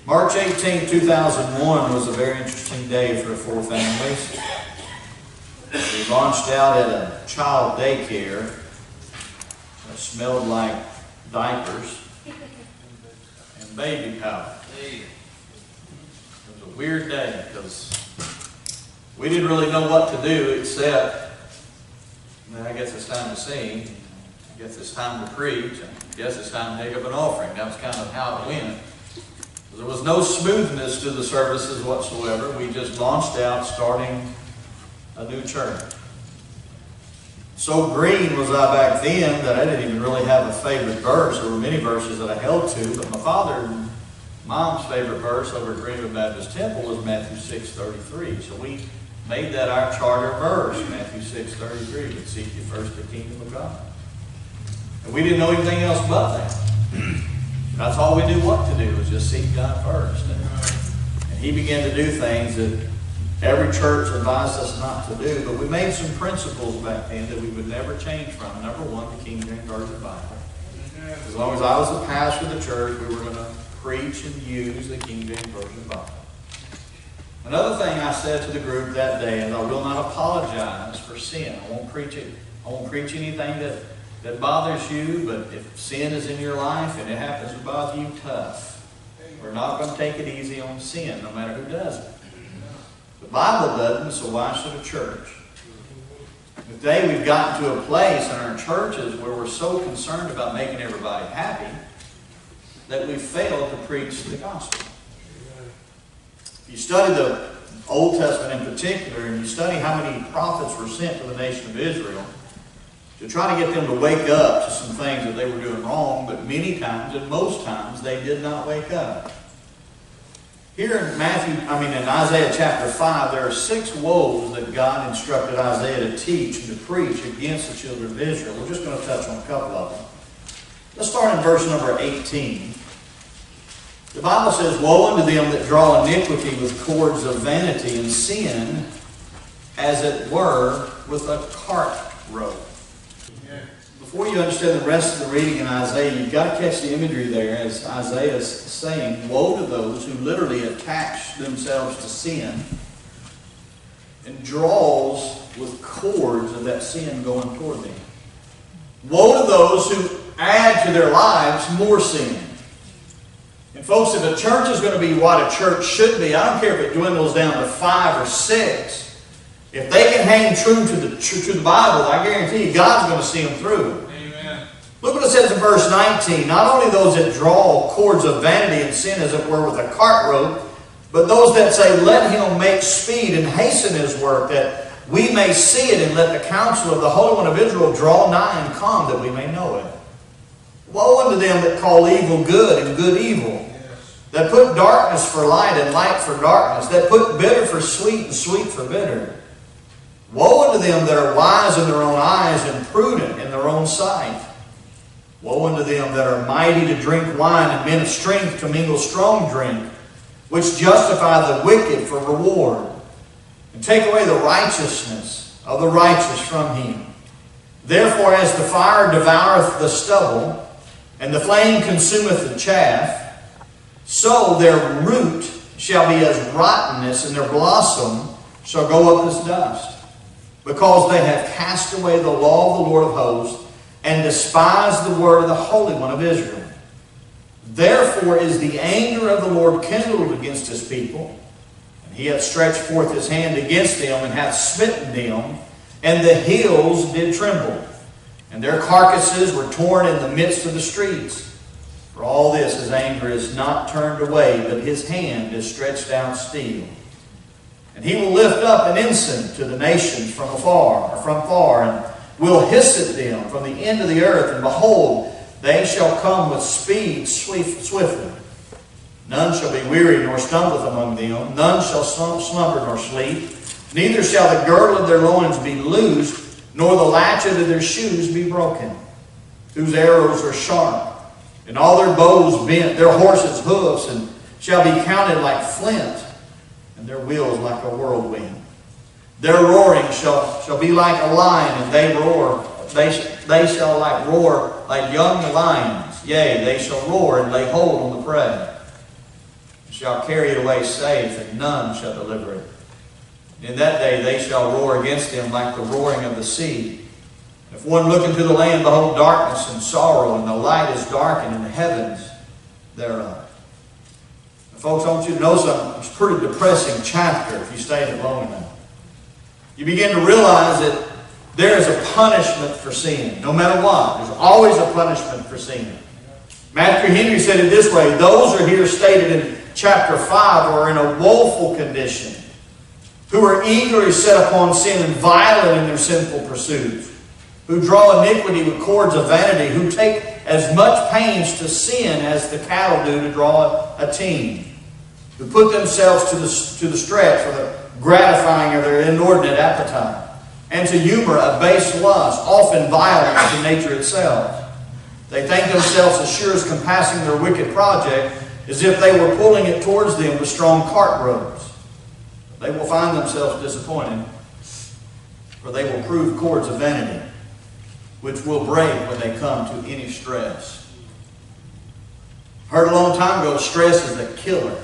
March 18, 2001 was a very interesting day for 4 families. We launched out at a child daycare that smelled like diapers and baby powder. It was a weird day because we didn't really know what to do except, I guess it's time to sing, I guess it's time to preach, and I guess it's time to take up an offering. That was kind of how it went. There was no smoothness to the services whatsoever. We just launched out starting a new church. So green was I back then that I didn't even really have a favorite verse. There were many verses that I held to, but my father and mom's favorite verse over at Greenwood Baptist Temple was Matthew 6:33. So we made that our charter verse, Matthew 6:33, but seek ye first the kingdom of God. And we didn't know anything else but that. That's all we knew what to do, was just seek God first. And He began to do things that every church advised us not to do, but we made some principles back then that we would never change from. Number one, the King James Version Bible. As long as I was the pastor of the church, we were going to preach and use the King James Version Bible. Another thing I said to the group that day is I will not apologize for sin. I won't preach it. I won't preach anything that bothers you, but if sin is in your life and it happens to bother you, tough. We're not going to take it easy on sin, no matter who does it. The Bible doesn't, so why should a church? Today we've gotten to a place in our churches where we're so concerned about making everybody happy that we've failed to preach the gospel. If you study the Old Testament in particular, and you study how many prophets were sent to the nation of Israel to try to get them to wake up to some things that they were doing wrong, but many times, and most times, they did not wake up. Here in Isaiah chapter 5, there are 6 woes that God instructed Isaiah to teach and to preach against the children of Israel. We're just going to touch on a couple of them. Let's start in verse number 18. The Bible says, "Woe unto them that draw iniquity with cords of vanity, and sin, as it were, with a cart rope." Before you understand the rest of the reading in Isaiah, you've got to catch the imagery there as Isaiah is saying, woe to those who literally attach themselves to sin and draws with cords of that sin going toward them. Woe to those who add to their lives more sin. And folks, if a church is going to be what a church should be, I don't care if it dwindles down to 5 or 6. If they can hang true to the Bible, I guarantee you God's going to see them through. Amen. Look what it says in verse 19. Not only those that draw cords of vanity and sin, as it were, with a cart rope, but those that say, let him make speed and hasten his work, that we may see it, and let the counsel of the Holy One of Israel draw nigh and come, that we may know it. Woe unto them that call evil good and good evil, that put darkness for light and light for darkness, that put bitter for sweet and sweet for bitter. Woe unto them that are wise in their own eyes and prudent in their own sight. Woe unto them that are mighty to drink wine and men of strength to mingle strong drink, which justify the wicked for reward, and take away the righteousness of the righteous from him. Therefore, as the fire devoureth the stubble, and the flame consumeth the chaff, so their root shall be as rottenness, and their blossom shall go up as dust. Because they have cast away the law of the Lord of hosts, and despised the word of the Holy One of Israel. Therefore is the anger of the Lord kindled against his people, and he hath stretched forth his hand against them, and hath smitten them, and the hills did tremble, and their carcasses were torn in the midst of the streets. For all this his anger is not turned away, but his hand is stretched out still. And he will lift up an ensign to the nations from far, and will hiss at them from the end of the earth. And behold, they shall come with speed swiftly. None shall be weary nor stumbleth among them. None shall slumber nor sleep. Neither shall the girdle of their loins be loosed, nor the latchet of their shoes be broken. Whose arrows are sharp, and all their bows bent, their horses' hoofs, and shall be counted like flint, and their wheels like a whirlwind. Their roaring shall be like a lion, and they shall roar like young lions. Yea, they shall roar and lay hold on the prey. shall carry it away safe, and none shall deliver it. In that day they shall roar against him like the roaring of the sea. If one look into the land, behold darkness and sorrow, and the light is darkened in the heavens thereof. Now, folks, I want you to know something. It's a pretty depressing chapter if you stay in it long enough. You begin to realize that there is a punishment for sin, no matter what. There's always a punishment for sin. Matthew Henry said it this way: those are here stated in chapter 5 who are in a woeful condition, who are eagerly set upon sin and violent in their sinful pursuits, who draw iniquity with cords of vanity, who take as much pains to sin as the cattle do to draw a team, who put themselves to the stretch for the gratifying of their inordinate appetite, and to humor a base lust, often violent to nature itself. They think themselves as sure as compassing their wicked project, as if they were pulling it towards them with strong cart ropes. They will find themselves disappointed, for they will prove cords of vanity, which will break when they come to any stress. Heard a long time ago, stress is a killer.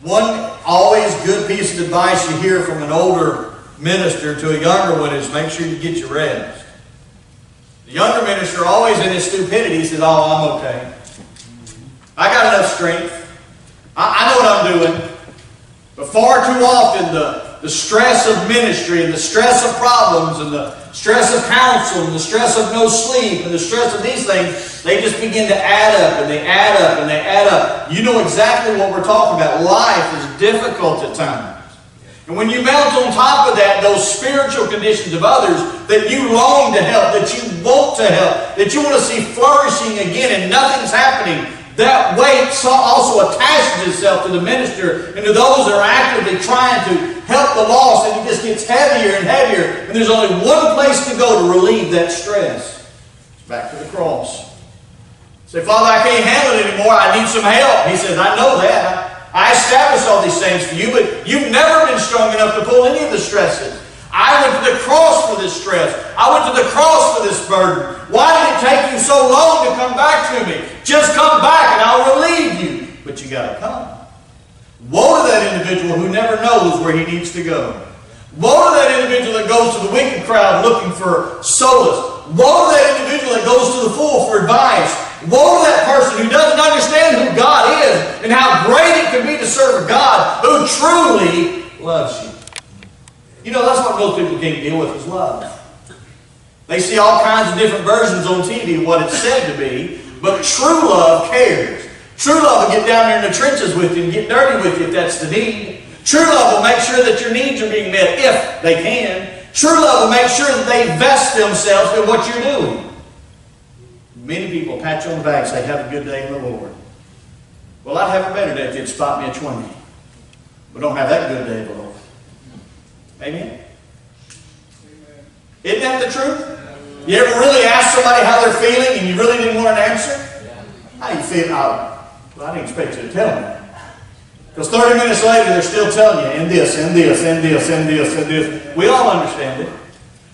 One always good piece of advice you hear from an older minister to a younger one is make sure you get your rest. The younger minister, always in his stupidity, says, oh, I'm okay. I got enough strength. I know what I'm doing. But far too often, the stress of ministry and the stress of problems and the stress of counsel and the stress of no sleep and the stress of these things, they just begin to add up and they add up and they add up. You know exactly what we're talking about. Life is difficult at times. And when you mount on top of that those spiritual conditions of others that you long to help, that you want to help, that you want to see flourishing again and nothing's happening, that weight also attaches itself to the minister and to those that are actively trying to help the lost, and it just gets heavier and heavier, and there's only one place to go to relieve that stress. It's back to the cross. Say, Father, I can't handle it anymore. I need some help. He says, I know that. I established all these things for you, but you've never been strong enough to pull any of the stresses. I went to the cross for this stress. I went to the cross for this burden. Why did it take you so long to come back to me? Just come back and I'll relieve you. But you got to come. Woe to that individual who never knows where he needs to go. Woe to that individual that goes to the wicked crowd looking for solace. Woe to that individual that goes to the fool for advice. Woe to that person who doesn't understand who God is and how great it can be to serve a God who truly loves you. You know, that's what most people can't deal with is love. They see all kinds of different versions on TV of what it's said to be, but true love cares. True love will get down there in the trenches with you and get dirty with you if that's the need. True love will make sure that your needs are being met if they can. True love will make sure that they invest themselves in what you're doing. Many people pat you on the back and say, have a good day in the Lord. Well, I'd have a better day if you'd spot me a 20. But don't have that good day in the Lord. Amen? Isn't that the truth? You ever really ask somebody how they're feeling and you really didn't want an answer? How you feel? Well, I didn't expect you to tell me. Because 30 minutes later, they're still telling you, and this, and this, and this, and this, and this. We all understand it.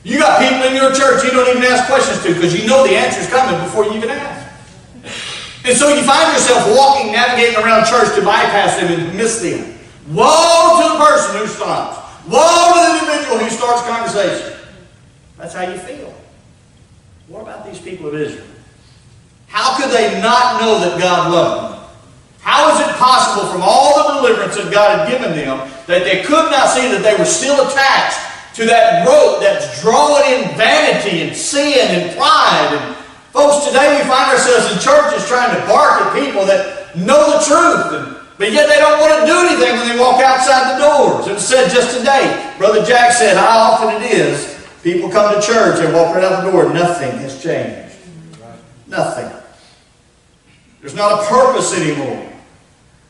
You got people in your church you don't even ask questions to because you know the answer's coming before you even ask. And so you find yourself walking, navigating around church to bypass them and miss them. Woe to the person who stops. Woe to the individual who starts conversation. That's how you feel. What about these people of Israel? How could they not know that God loved them? How is it possible from all the deliverance that God had given them that they could not see that they were still attached to that rope that's drawing in vanity and sin and pride? And folks, today we find ourselves in churches trying to bark at people that know the truth, but yet they don't want to do anything when they walk outside the doors. It was said just today, Brother Jack said how often it is people come to church and walk right out the door, nothing has changed. Nothing. There's not a purpose anymore.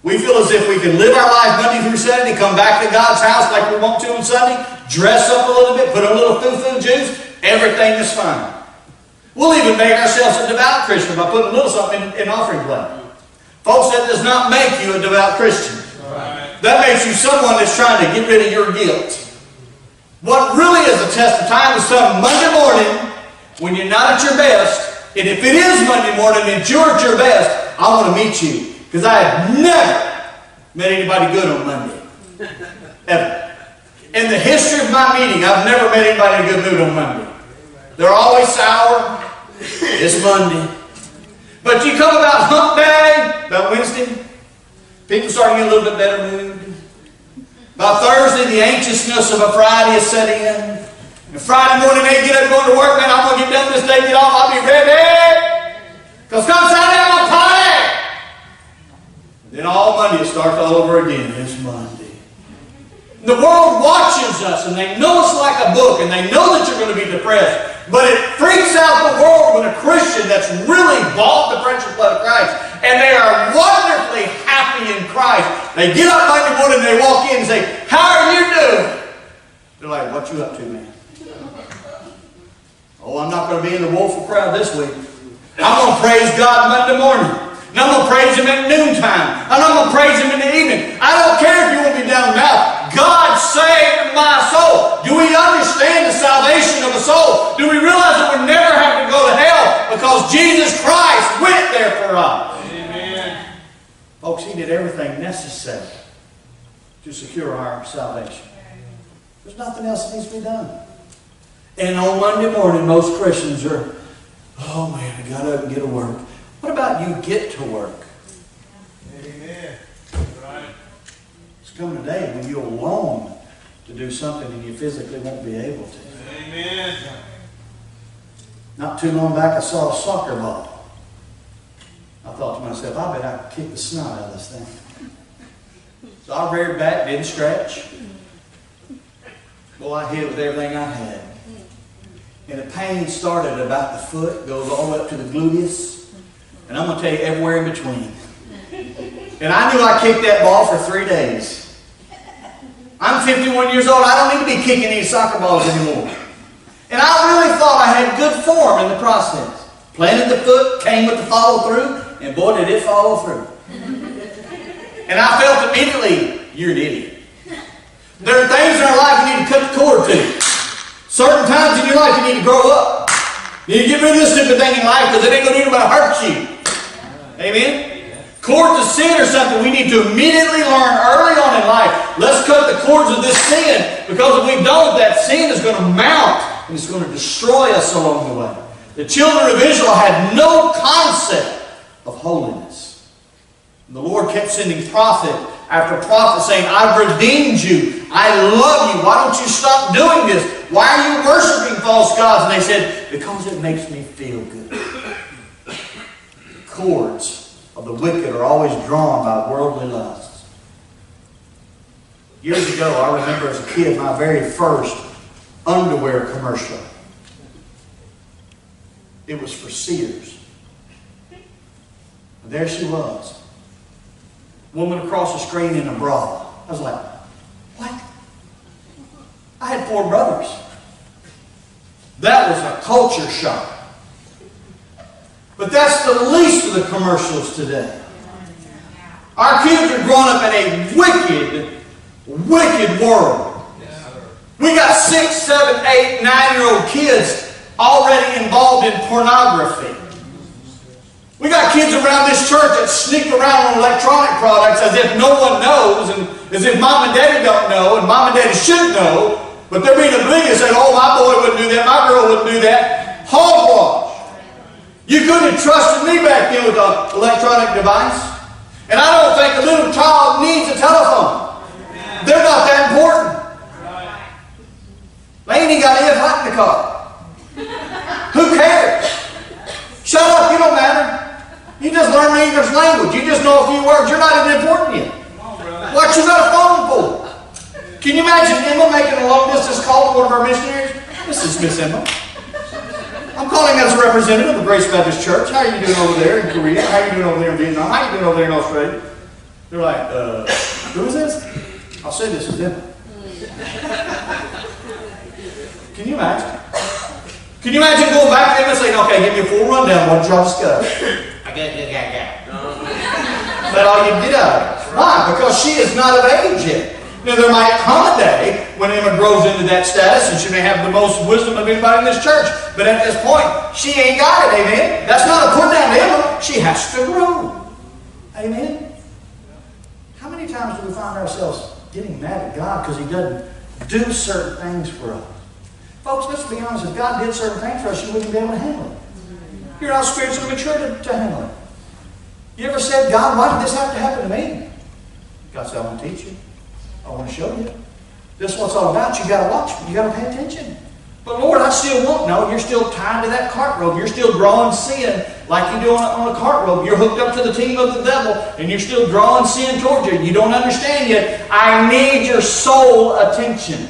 We feel as if we can live our life Monday through Saturday, come back to God's house like we want to on Sunday, dress up a little bit, put on a little foo-foo juice, everything is fine. We'll even make ourselves a devout Christian by putting a little something in offering plate. Folks, that does not make you a devout Christian. Right. That makes you someone that's trying to get rid of your guilt. What really is a test of time is some Monday morning when you're not at your best, and if it is Monday morning and you're at your best, I want to meet you. Because I have never met anybody good on Monday. Ever. In the history of my meeting, I've never met anybody in a good mood on Monday. They're always sour. It's Monday. But you come about hump day, about Wednesday, people start to get a little bit better mood. By Thursday, the anxiousness of a Friday is set in. And Friday morning, they get up going to work, man, I'm going to get done this day, get off, I'll be ready. Because come Saturday, I'm going to party. Then all Monday, it starts all over again. It's Monday. The world watches us, and they know it's like a book, and they know that you're going to be depressed. But it freaks out the world when a Christian that's really bought the precious blood of Christ, and they are wonderfully happy in Christ. They get up Monday morning and they walk in and say, how are you doing? They're like, what you up to, man? Oh, I'm not going to be in the woeful crowd this week. I'm going to praise God Monday morning. And I'm going to praise Him at noontime. And I'm going to praise Him in the evening. I don't care if you want to be down and out. God saved my soul. Do we understand the salvation of the soul? Do we realize that we never have to go to hell because Jesus Christ went there for us? Amen. Folks, He did everything necessary to secure our salvation. There's nothing else that needs to be done. And on Monday morning, most Christians are, oh man, I got up and get to work. What about you get to work? Amen. Right. It's coming a day when you'll long to do something and you physically won't be able to. Amen. Not too long back, I saw a soccer ball. I thought to myself, I bet I could kick the snot out of this thing. So I reared back, didn't stretch. Well, I hit with everything I had. And the pain started at about the foot, goes all the way up to the gluteus. And I'm going to tell you everywhere in between. And I knew I kicked that ball for 3 days. I'm 51 years old. I don't need to be kicking any soccer balls anymore. And I really thought I had good form in the process. Planted the foot, came with the follow through, and boy, did it follow through. And I felt immediately, you're an idiot. There are things in our life you need to cut the cord to. Certain times in your life you need to grow up. You need to get rid of this stupid thing in life because it ain't going to do but hurt you. Amen? Cords of sin are something we need to immediately learn early on in life. Let's cut the cords of this sin, because if we don't, that sin is going to mount and it's going to destroy us along the way. The children of Israel had no concept of holiness. And the Lord kept sending prophet after prophet saying, I've redeemed you. I love you. Why don't you stop doing this? Why are you worshiping false gods? And they said, because it makes me feel good. The cords of the wicked are always drawn by worldly lusts. Years ago, I remember as a kid, my very first underwear commercial. It was for Sears. And there she was. Woman across the screen in a bra. I was like, what? I had 4 brothers. That was a culture shock. But that's the least of the commercials today. Our kids are growing up in a wicked, wicked world. We got 6, 7, 8, 9-year-old kids already involved in pornography. We got kids around this church that sneak around on electronic products as if no one knows, and as if mom and daddy don't know, and mom and daddy should know, but they're being oblivious and saying, oh, my boy wouldn't do that, my girl wouldn't do that. Hogwash. You couldn't have trusted me back then with an electronic device. And I don't think a little child needs a telephone. They're not that important. They ain't even got any hot in the car. Who cares? Shut up, you don't matter. You just learn the English language. You just know a few words. You're not even important yet. What you got a phone for? Can you imagine Emma making a long distance call to one of our missionaries? This is Miss Emma. I'm calling as a representative of Grace Baptist Church. How are you doing over there in Korea? How are you doing over there in Vietnam? How are you doing over there in Australia? They're like, who is this? I'll say this is Emma. Can you imagine? Can you imagine going back to him and saying, okay, give me a full rundown. What did y'all discuss? I got. But all you get out of it. Why? Because she is not of age yet. Now, there might come a day when Emma grows into that status and she may have the most wisdom of anybody in this church. But at this point, she ain't got it, amen? That's not a put down to Emma. She has to grow. Amen? How many times do we find ourselves getting mad at God because He doesn't do certain things for us? Folks, let's be honest. If God did certain things for us, you wouldn't be able to handle it. You're not spiritually mature to handle it. You ever said, God, why did this have to happen to me? God said, I want to teach you. I want to show you. This is what it's all about. You got to watch. You got to pay attention. But Lord, I still want. No, you're still tied to that cart rope. You're still drawing sin like you do on a cart rope. You're hooked up to the team of the devil, and you're still drawing sin towards you. You don't understand yet. I need your soul attention.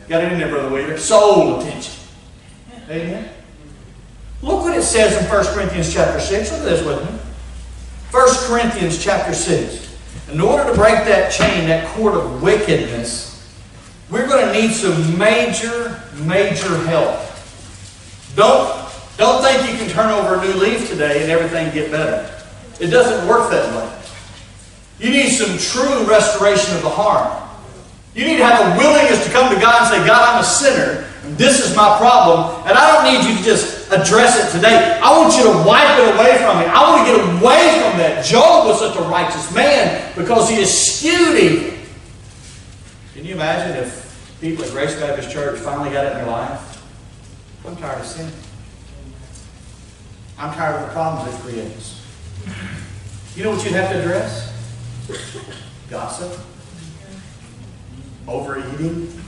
Got it in there, Brother Wheeler. Soul attention. Amen. Look what it says in 1 Corinthians chapter 6. Look at this with me. 1 Corinthians chapter 6. In order to break that chain, that cord of wickedness, we're going to need some major help. Don't think you can turn over a new leaf today and everything get better. It doesn't work that way. You need some true restoration of the heart. You need to have a willingness to come to God and say, God, I'm a sinner. And this is my problem. And I don't need you to just address it today. I want you to wipe it away from me. I want to get away from that. Job was such a righteous man because he eschewed evil. Can you imagine if people at Grace Baptist Church finally got it in their life? I'm tired of sin. I'm tired of the problems it creates. You know what you'd have to address? Gossip. Overeating.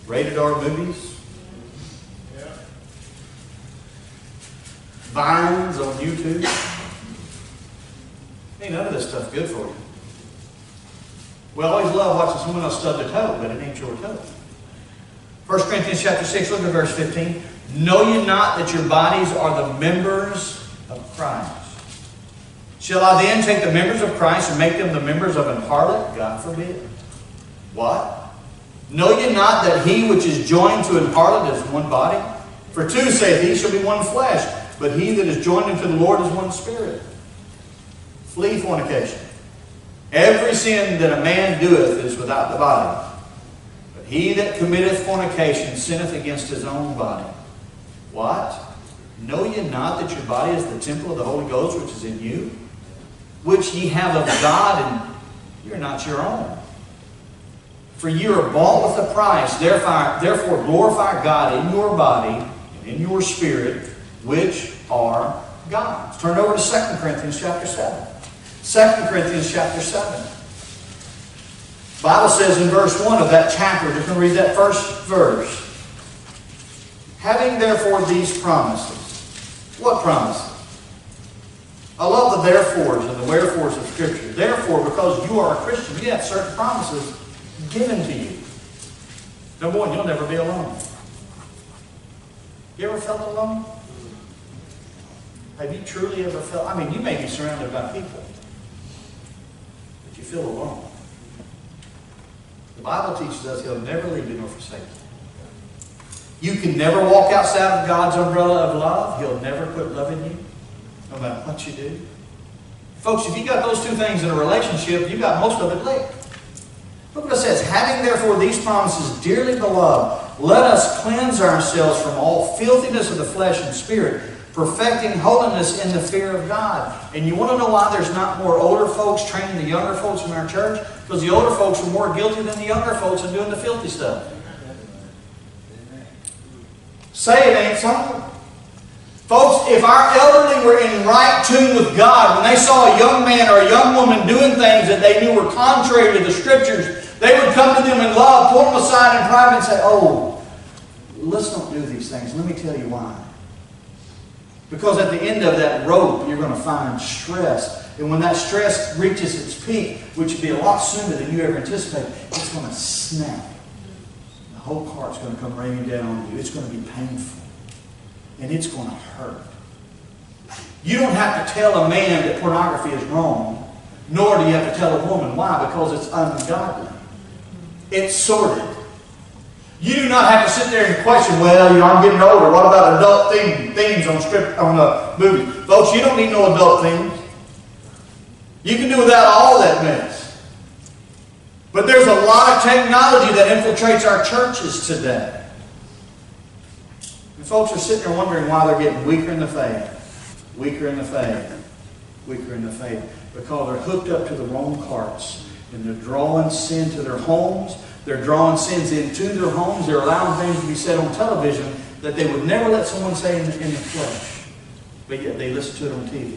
Rated R movies. Vines on YouTube. Ain't none of this stuff good for you. We always love watching someone else stub their toe, but it ain't your toe. 1 Corinthians chapter 6, look at verse 15. Know ye not that your bodies are the members of Christ? Shall I then take the members of Christ and make them the members of an harlot? God forbid. What? Know ye not that he which is joined to an harlot is one body? For two, saith he, shall be one flesh. But he that is joined unto the Lord is one spirit. Flee fornication. Every sin that a man doeth is without the body. But he that committeth fornication sinneth against his own body. What? Know ye not that your body is the temple of the Holy Ghost which is in you, which ye have of God, and you are not your own? For you are bought with a price. Therefore glorify God in your body and in your spirit, which are God's. Turn over to 2 Corinthians chapter 7. 2 Corinthians chapter 7. The Bible says in verse 1 of that chapter, just going to read that first verse. Having therefore these promises. What promises? I love the therefores and the wherefores of Scripture. Therefore, because you are a Christian, you have certain promises given to you. Number one, you'll never be alone. You ever felt alone? Have you truly ever felt? I mean, you may be surrounded by people, but you feel alone. The Bible teaches us He'll never leave you nor forsake you. You can never walk outside of God's umbrella of love. He'll never quit loving you, no matter what you do. Folks, if you got those two things in a relationship, you got most of it licked. Look what it says. Having therefore these promises, dearly beloved, let us cleanse ourselves from all filthiness of the flesh and spirit, perfecting holiness in the fear of God. And you want to know why there's not more older folks training the younger folks in our church? Because the older folks are more guilty than the younger folks in doing the filthy stuff. Say it ain't so. Folks, if our elderly were in right tune with God, when they saw a young man or a young woman doing things that they knew were contrary to the Scriptures, they would come to them in love, pull them aside in private and say, oh, let's don't do these things. Let me tell you why. Because at the end of that rope, you're going to find stress. And when that stress reaches its peak, which will be a lot sooner than you ever anticipated, it's going to snap. The whole cart's going to come raining down on you. It's going to be painful. And it's going to hurt. You don't have to tell a man that pornography is wrong, nor do you have to tell a woman. Why? Because it's ungodly. It's sordid. You do not have to sit there and question, well, I'm getting older. What about adult themes on movies? Folks, you don't need no adult themes. You can do without all that mess. But there's a lot of technology that infiltrates our churches today. And folks are sitting there wondering why they're getting weaker in the faith. Weaker in the faith. Weaker in the faith. Because they're hooked up to the wrong carts. And they're drawing sin to their homes. They're drawing sins into their homes. They're allowing things to be said on television that they would never let someone say in the flesh. But yet they listen to it on TV.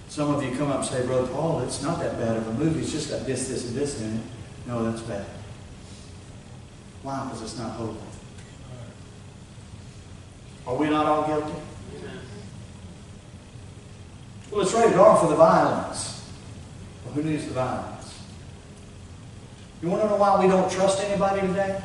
Some of you come up and say, Brother Paul, it's not that bad of a movie. It's just got this, this, and this in it. No, that's bad. Why? Because it's not holy. Are we not all guilty? Well, it's rated R for the violence. Well, who needs the violence? You want to know why we don't trust anybody today?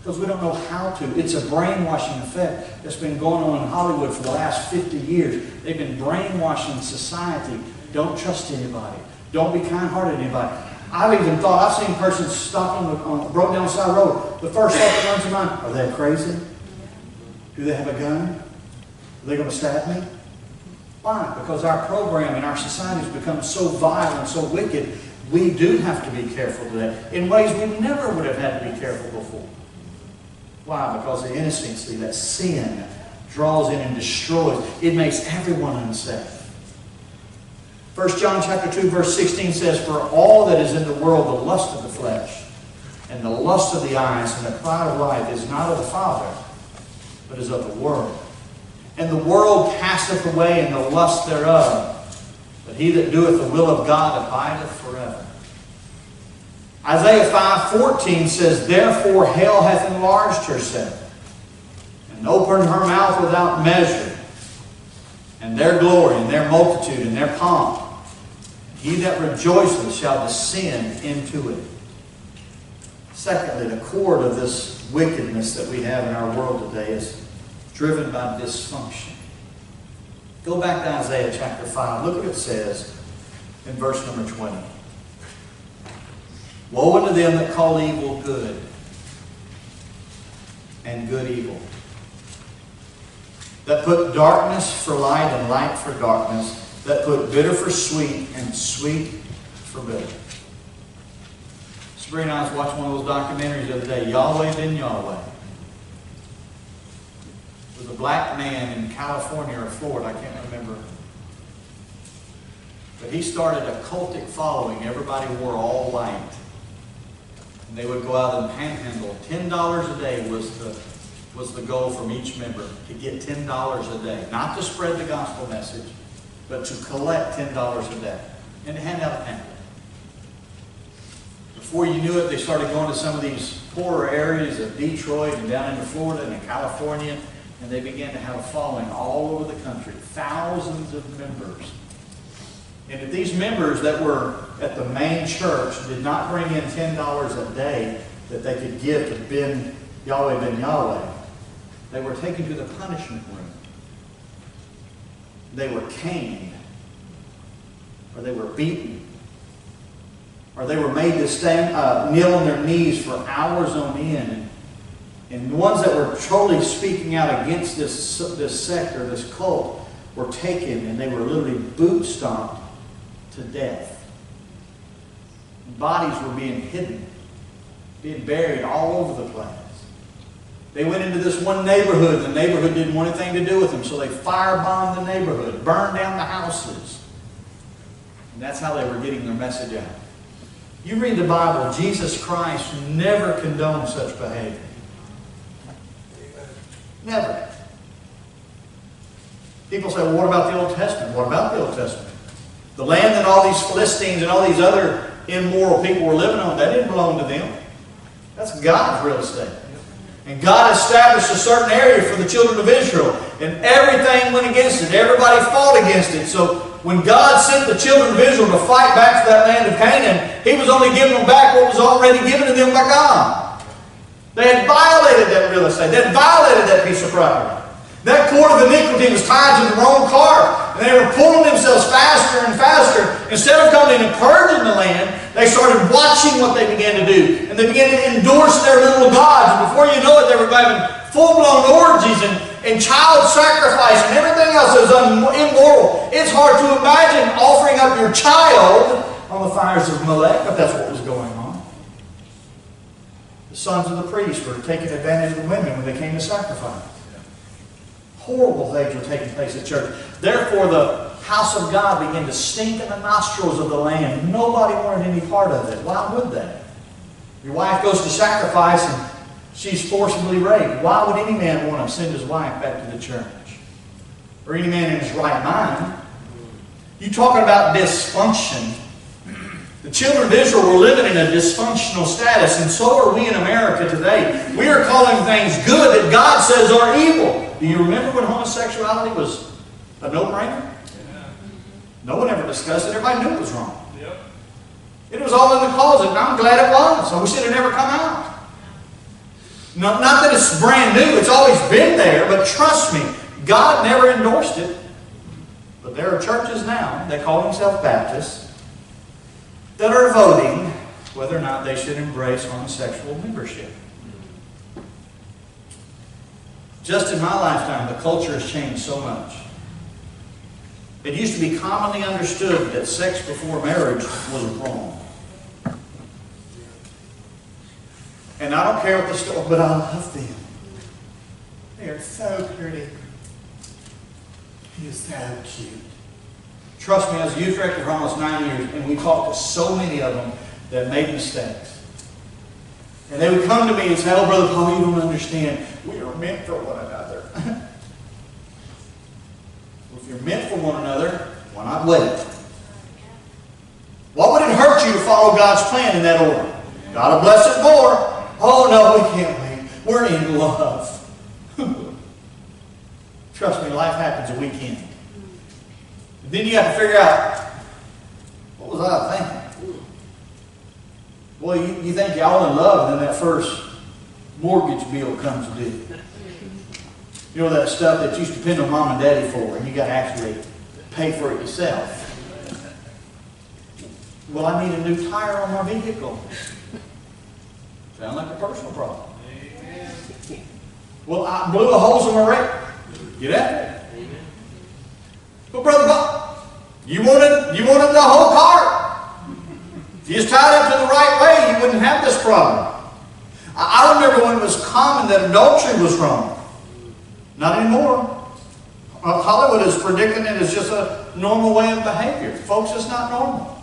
Because we don't know how to. It's a brainwashing effect that's been going on in Hollywood for the last 50 years. They've been brainwashing society. Don't trust anybody. Don't be kind-hearted to anybody. I've even thought, I've seen persons stop on a broke down side road. The first thought that runs to mind, are they crazy? Do they have a gun? Are they going to stab me? Why? Because our program and our society has become so vile and so wicked, we do have to be careful today in ways we never would have had to be careful before. Why? Because the innocency, that sin, draws in and destroys. It makes everyone unsafe. 1 John chapter 2, verse 16 says, For all that is in the world, the lust of the flesh, and the lust of the eyes, and the pride of life is not of the Father, but is of the world. And the world passeth away, and the lust thereof. But he that doeth the will of God abideth forever. Isaiah 5:14 says, Therefore hell hath enlarged herself, and opened her mouth without measure, and their glory, and their multitude, and their pomp. He that rejoiceth shall descend into it. Secondly, the cord of this wickedness that we have in our world today is driven by dysfunction. Go back to Isaiah chapter 5. Look what it says in verse number 20. Woe unto them that call evil good, and good evil. That put darkness for light and light for darkness. That put bitter for sweet and sweet for bitter. Sabrina and I was watching one of those documentaries the other day, Yahweh Ben Yahweh. It was a black man in California or Florida, I can't remember. But he started a cultic following. Everybody wore all white. And they would go out and panhandle. $10 a day was the goal from each member, to get $10 a day. Not to spread the gospel message, but to collect $10 a day and hand out a pamphlet. Before you knew it, they started going to some of these poorer areas of Detroit and down into Florida and in California, and they began to have a following all over the country. Thousands of members. And if these members that were at the main church did not bring in $10 a day that they could give to Yahweh Ben Yahweh, they were taken to the punishment room. They were caned, or they were beaten, or they were made to kneel on their knees for hours on end. And the ones that were totally speaking out against this sect or this cult were taken, and they were literally boot stomped to death. Bodies were being hidden, being buried all over the place. They went into this one neighborhood. The neighborhood didn't want anything to do with them, so they firebombed the neighborhood, burned down the houses. And that's how they were getting their message out. You read the Bible, Jesus Christ never condoned such behavior. Never. People say, well, what about the Old Testament? What about the Old Testament? The land that all these Philistines and all these other immoral people were living on, that didn't belong to them. That's God's real estate. And God established a certain area for the children of Israel. And everything went against it. Everybody fought against it. So when God sent the children of Israel to fight back for that land of Canaan, He was only giving them back what was already given to them by God. They had violated that real estate. They had violated that piece of property. That cord of iniquity was tied to the wrong cart. And they were pulling themselves faster and faster. Instead of coming and purging the land, they started watching what they began to do. And they began to endorse their little gods. And before you know it, they were having full-blown orgies and child sacrifice and everything else that was immoral. It's hard to imagine offering up your child on the fires of Molech, if that's what was going on. The The sons of the priests were taking advantage of the women when they came to sacrifice. Horrible things were taking place at church. Therefore, the house of God began to stink in the nostrils of the land. Nobody wanted any part of it. Why would they? Your wife goes to sacrifice and she's forcibly raped. Why would any man want to send his wife back to the church? Or any man in his right mind? You talking about dysfunction. The children of Israel were living in a dysfunctional status, and so are we in America today. We are calling things good that God says are evil. Do you remember when homosexuality was a no-brainer? Yeah. No one ever discussed it. Everybody knew it was wrong. Yep. It was all in the closet, and I'm glad it was. I wish it had never come out. No, not that it's brand new. It's always been there, but trust me, God never endorsed it. But there are churches now that call themselves Baptists that are voting whether or not they should embrace homosexual membership. Just in my lifetime, the culture has changed so much. It used to be commonly understood that sex before marriage was wrong. And I don't care what the story, but I love them. They are so pretty. He is so cute. Trust me, as a youth director for almost 9 years, and we talked to so many of them that made mistakes. And they would come to me and say, "Oh, Brother Paul, you don't understand. We are meant for one another." Well, if you're meant for one another, why not wait? What would it hurt you to follow God's plan in that order? God will bless it more. Oh, no, we can't wait. We're in love. Trust me, life happens a weekend. Then you have to figure out, what was I thinking? Well, you think y'all in love, and then that first mortgage bill comes due. You know that stuff that you used to depend on mom and daddy for, and you got to actually pay for it yourself. Well, I need a new tire on my vehicle. Sound like a personal problem. Well, I blew a hole in my rake. Get that? But Brother Bob, you wanted the whole car. If you just tied up to the right way, you wouldn't have this problem. I remember when it was common that adultery was wrong. Not anymore. Hollywood is predicting it as just a normal way of behavior. Folks, it's not normal.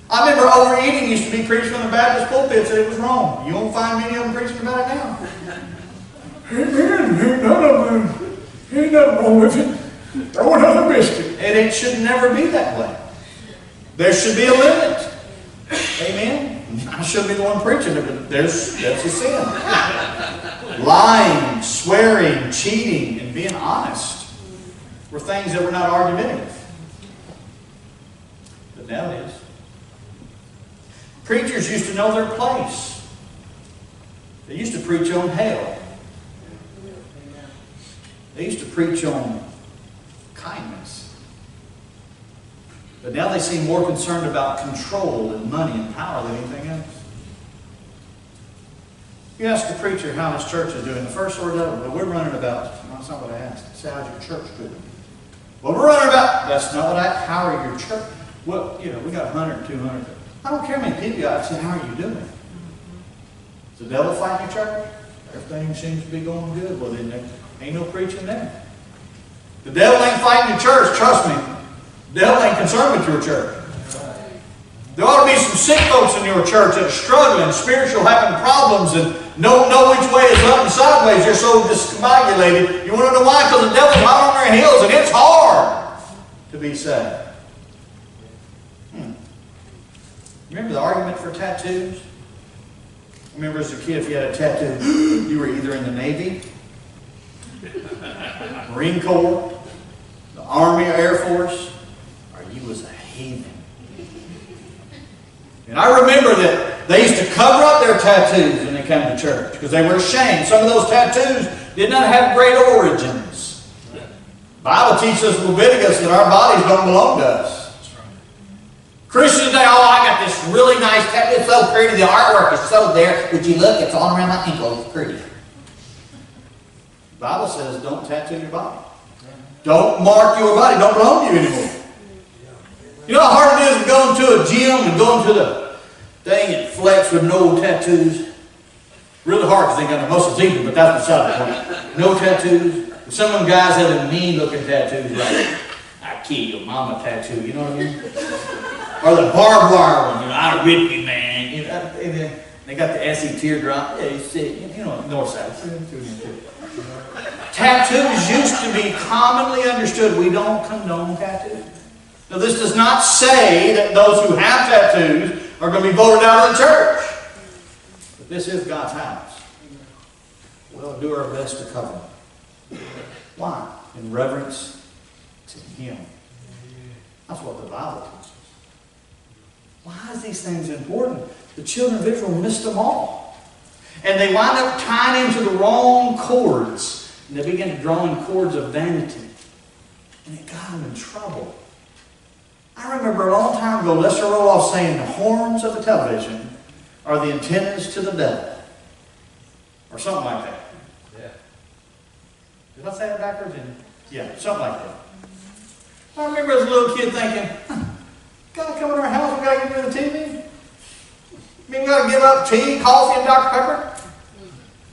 I remember overeating used to be preached from the Baptist pulpit, said it was wrong. You won't find many of them preaching about it now. Amen. Ain't none of them. Ain't nothing wrong with it. Throw another biscuit. And it should never be that way. There should be a limit. Amen? I shouldn't be the one preaching it, but that's a sin. Lying, swearing, cheating, and being honest were things that were not argumentative. But now it is. Preachers used to know their place. They used to preach on hell. They used to preach on kindness. But now they seem more concerned about control and money and power than anything else. You ask a preacher how his church is doing. The first word of it, well, we're running about. No, that's not what I asked. Say, how's your church doing? Well, we're running about. That's not what I. How are your church? Well, we got 100, 200. I don't care how many people you got. I said, how are you doing? Is the devil fighting your church? Everything seems to be going good. Well, then there ain't no preaching there. The devil ain't fighting your church. Trust me. The devil ain't concerned with your church. There ought to be some sick folks in your church that are struggling, spiritual, having problems, and don't know which way is up and sideways. They're so discombobulated. You want to know why? Because the devil's hot on their heels, and it's hard to be saved. Remember the argument for tattoos? I remember as a kid, if you had a tattoo, you were either in the Navy, Marine Corps, the Army or Air Force, or you was a heathen. And I remember that they used to cover up their tattoos when they came to church because they were ashamed. Some of those tattoos did not have great origins. The Bible teaches us in Leviticus that our bodies don't belong to us. Christians today, oh, I got this really nice tattoo. It's so pretty. The artwork is so there. Would you look? It's all around my ankle. It's pretty. The Bible says don't tattoo your body. Don't mark your body. Don't belong to you anymore. You know how hard it is to go into a gym and go into the thing and flex with no tattoos? Really hard because they ain't got no muscles either, but that's beside the point. No tattoos. Some of them guys have a mean looking tattoos like, I kill your mama tattoo, you know what I mean? Or the barbed wire one, I rip you, man. You know, and then they got the Essie teardrop. Yeah, you see, you know, north side. Tattoos used to be commonly understood. We don't condone tattoos. Now, this does not say that those who have tattoos are going to be voted out of the church. But this is God's house. We'll do our best to cover them. Why? In reverence to Him. That's what the Bible teaches. Why is these things important? The children of Israel missed them all. And they wind up tying into the wrong cords. And they began drawing cords of vanity. And it got them in trouble. I remember a long time ago, Lester Roloff saying the horns of the television are the antennas to the devil. Or something like that. Yeah. Did I say that backwards? Yeah, something like that. I remember as a little kid thinking, gotta come in our house, we gotta get rid of the TV? I mean, we gotta give up tea, coffee, and Dr. Pepper?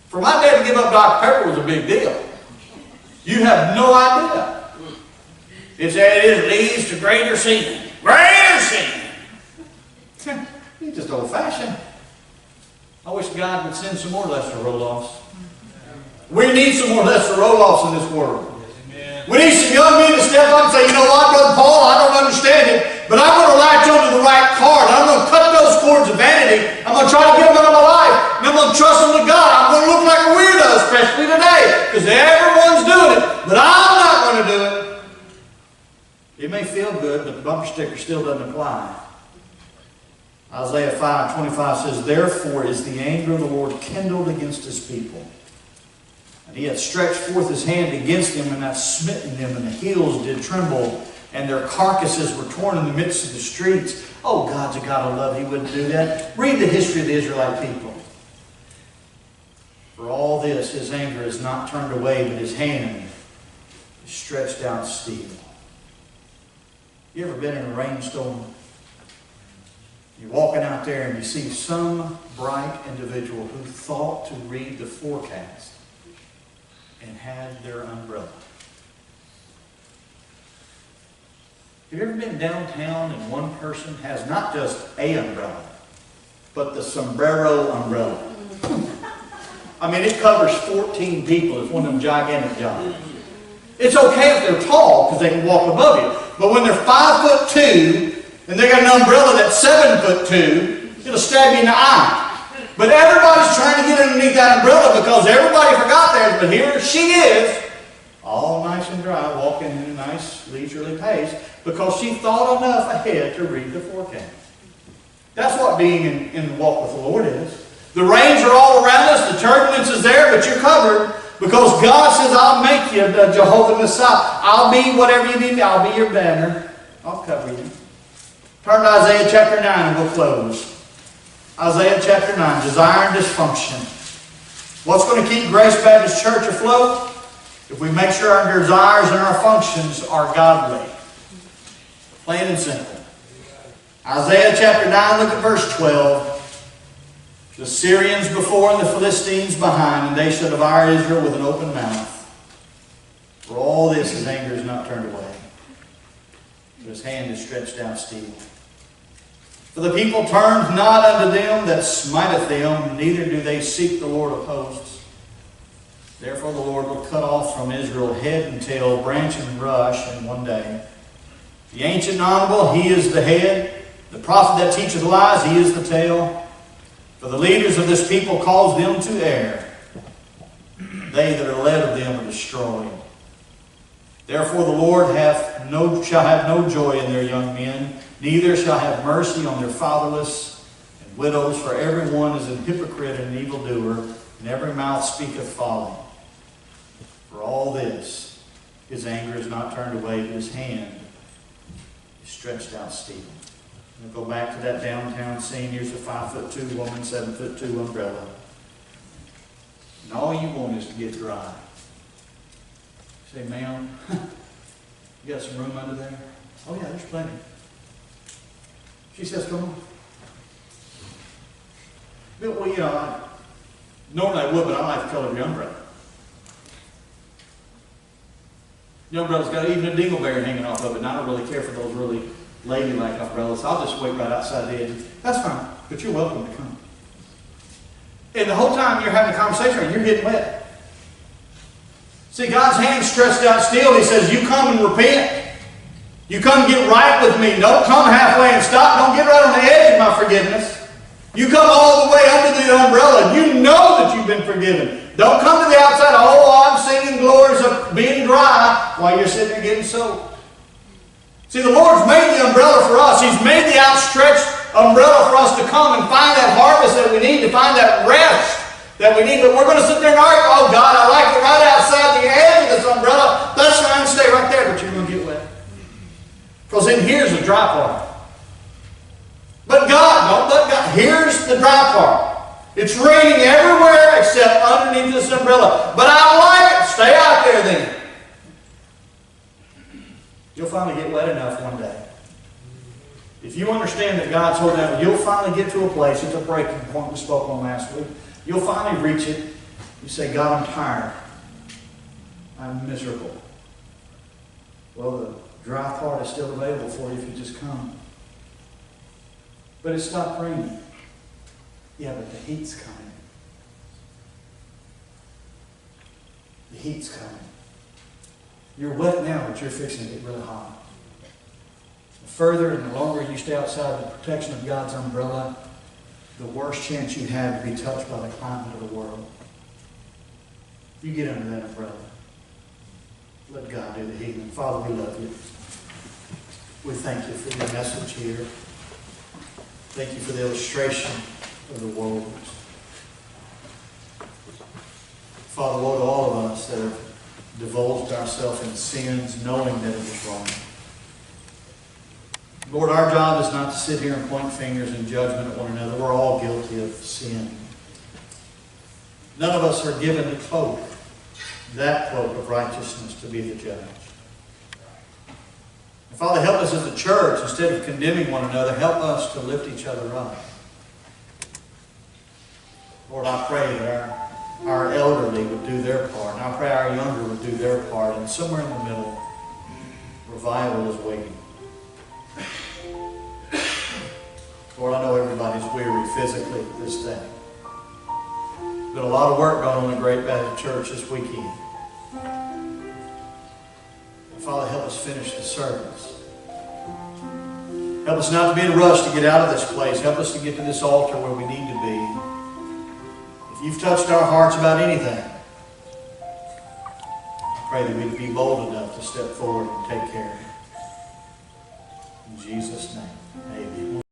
For my dad to give up Dr. Pepper was a big deal. You have no idea. It leads to greater sin. Greater sin! He's just old-fashioned. I wish God would send some more Lester Roloffs. We need some more Lester Roloffs in this world. We need some young men to step up and say, you know what, Brother Paul, I don't understand it, but I'm going to latch onto the right card. I'm going to cut those cords of vanity. I'm going to try to get them out of my life. And I'm going to trust them to God. I'm going to look like a weirdo, especially today, because everyone's doing it, but I'm not going to do it. It may feel good, but the bumper sticker still doesn't apply. Isaiah 5:25 says, therefore is the anger of the Lord kindled against His people. And He hath stretched forth His hand against them, and hath smitten them, and the hills did tremble, and their carcasses were torn in the midst of the streets. Oh, God's a God of love. He wouldn't do that. Read the history of the Israelite people. For all this, His anger is not turned away, but His hand is stretched out still. You ever been in a rainstorm? You're walking out there and you see some bright individual who thought to read the forecast and had their umbrella. Have you ever been downtown and one person has not just a umbrella, but the sombrero umbrella? I mean, it covers 14 people. It's one of them gigantic jobs. It's okay if they're tall because they can walk above you. But when they're 5'2" and they got an umbrella that's 7'2", it'll stab you in the eye. But everybody's trying to get underneath that umbrella because everybody forgot theirs. But here she is, all nice and dry, walking in a nice leisurely pace because she thought enough ahead to read the forecast. That's what being in the walk with the Lord is. The rains are all around us, the turbulence is there, but you're covered. Because God says, I'll make you the Jehovah Messiah. I'll be whatever you need me. I'll be your banner. I'll cover you. Turn to Isaiah chapter 9 and we'll close. Isaiah chapter 9, desire and dysfunction. What's going to keep Grace Baptist Church afloat? If we make sure our desires and our functions are godly. Plain and simple. Isaiah chapter 9, look at verse 12. The Syrians before and the Philistines behind, and they shall devour Israel with an open mouth. For all this, His anger is not turned away, but His hand is stretched out still. For the people turned not unto them that smiteth them, neither do they seek the Lord of hosts. Therefore the Lord will cut off from Israel head and tail, branch and rush in one day. The ancient and honorable, he is the head. The prophet that teacheth lies, he is the tail. For the leaders of this people cause them to err. They that are led of them are destroyed. Therefore the Lord shall have no joy in their young men, neither shall have mercy on their fatherless and widows, for every one is an hypocrite and an evildoer, and every mouth speaketh folly. For all this, His anger is not turned away, but His hand is stretched out still. We'll go back to that downtown scene. Here's a 5'2" woman, 7'2" umbrella. And all you want is to get dry. Say, ma'am, you got some room under there? Oh yeah, there's plenty. She says, come on. Well, you know, Normally I would, but I like the color of your umbrella. Your umbrella's got even a dingleberry hanging off of it, and I don't really care for those really ladylike umbrellas. I'll just wait right outside the edge. That's fine, but you're welcome to come. And the whole time you're having a conversation, you're getting wet. See, God's hand's stretched out still. He says, you come and repent. You come get right with me. Don't come halfway and stop. Don't get right on the edge of my forgiveness. You come all the way under the umbrella. You know that you've been forgiven. Don't come to the outside. Oh, I'm singing glories of being dry while you're sitting there getting soaked. See, the Lord's made the umbrella for us. He's made the outstretched umbrella for us to come and find that harvest that we need, to find that rest that we need. But we're going to sit there and argue, oh God, I like it right outside the edge of this umbrella. That's fine, stay right there, but you're going to get wet. Because in here's the dry part. But God, don't let God. Here's the dry part. It's raining everywhere except underneath this umbrella. But I like it. Stay out there then. You'll finally get wet enough one day. If you understand that God's holding out, you'll finally get to a place, it's a breaking point we spoke on last week. You'll finally reach it. You say, God, I'm tired. I'm miserable. Well, the dry part is still available for you if you just come. But it stopped raining. Yeah, but the heat's coming. The heat's coming. You're wet now, but you're fixing to get really hot. The further and the longer you stay outside the protection of God's umbrella, the worse chance you have to be touched by the climate of the world. You get under that umbrella. Let God do the healing. Father, we love you. We thank you for your message here. Thank you for the illustration of the woes. Father, Lord, all of us that have divulged ourselves in sins knowing that it was wrong. Lord, our job is not to sit here and point fingers in judgment at one another. We're all guilty of sin. None of us are given the cloak, that cloak of righteousness, to be the judge. And Father, help us as a church, instead of condemning one another, help us to lift each other up. Lord, I pray that our elderly would do their part, and I pray our younger would do their part, and somewhere in the middle, revival is waiting. Lord, I know everybody's weary physically this day. Been a lot of work going on in Great Baptist Church this weekend. And Father, help us finish the service. Help us not to be in a rush to get out of this place. Help us to get to this altar where we need to be. If you've touched our hearts about anything, I pray that we'd be bold enough to step forward and take care of it. In Jesus' name, amen.